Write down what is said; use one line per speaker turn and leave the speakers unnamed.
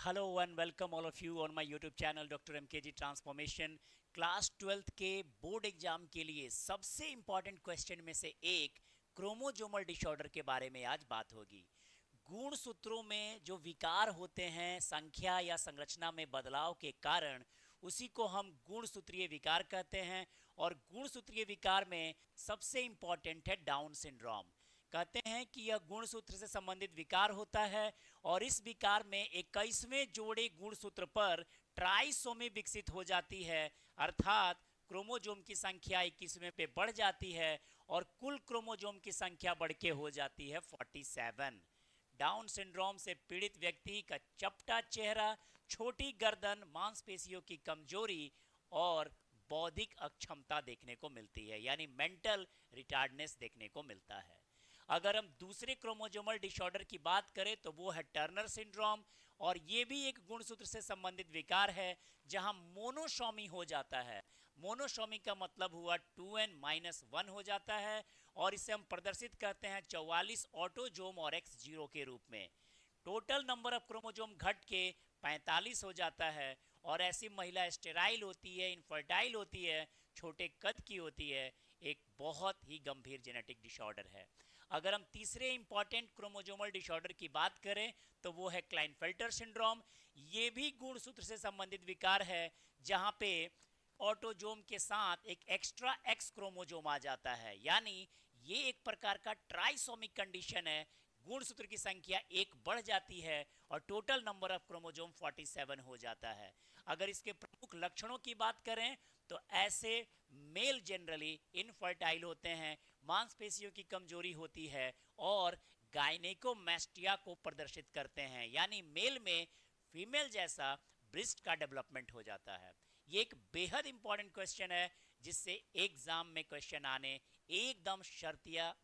Hello and welcome all of you on my YouTube channel Dr. MKG Transformation। Class 12th के board exam के लिए सबसे important question में से एक क्रोमोजोमल डिसऑर्डर के बारे में आज बात होगी। गुणसूत्रों में जो विकार होते हैं संख्या या संरचना में बदलाव के कारण, उसी को हम गुणसूत्रीय विकार कहते हैं। और गुणसूत्रीय विकार में सबसे इंपॉर्टेंट है डाउन सिंड्रोम। कहते हैं कि यह गुणसूत्र से संबंधित विकार होता है और इस विकार में 21वें जोड़े गुणसूत्र पर ट्राइसोमी विकसित हो जाती है, अर्थात क्रोमोजोम की संख्या 21वें पे बढ़ जाती है और कुल क्रोमोजोम की संख्या बढ़ के हो जाती है 47। डाउन सिंड्रोम से पीड़ित व्यक्ति का चपटा चेहरा, छोटी गर्दन, मांसपेशियों की कमजोरी और बौद्धिक अक्षमता देखने को मिलती है, यानी मेंटल रिटार्डनेस देखने को मिलता है। अगर हम दूसरे क्रोमोजोमल डिसऑर्डर की बात करें तो वो है टर्नर सिंड्रोम, और ये भी एक गुणसूत्र से संबंधित विकार है जहां मोनोसोमी हो जाता है। मोनोसोमी का मतलब हुआ 2n-1 हो जाता है और इसे हम प्रदर्शित करते हैं 44 ऑटोजोम और x0 के रूप में। टोटल नंबर ऑफ क्रोमोजोम घट के 45 हो जाता है और ऐसी महिला स्टेराइल होती है, इनफर्टाइल होती है, छोटे कद की होती है। एक बहुत ही गंभीर जेनेटिक डिसऑर्डर है। अगर हम तीसरे इंपॉर्टेंट क्रोमोजोमल डिसऑर्डर की बात करें तो वो है क्लाइनफेल्टर सिंड्रोम। ये भी गुणसूत्र से संबंधित विकार है जहां पे ऑटोजोम के साथ एक एक्स्ट्रा एक्स क्रोमोजोम आ जाता है, यानी ये एक प्रकार का ट्राइसोमिक कंडीशन है। गुणसूत्र की संख्या एक बढ़ जाती है और टोटल नंबर ऑफ क्रोमोजोम 47 हो जाता है। अगर इसके प्रमुख लक्षणों की बात करें तो ऐसे मेल जनरली इनफर्टाइल होते हैं, मांसपेशियों की कमजोरी होती है और गायनेकोमेस्टिया को प्रदर्शित करते हैं, यानी मेल में फीमेल जैसा ब्रिस्ट का डेवलपमेंट हो जाता है। ये एक बेहद इंपॉर्टेंट क्वेश्चन है जिससे एग्जाम में क्वेश्चन आने एकदम शर्तिया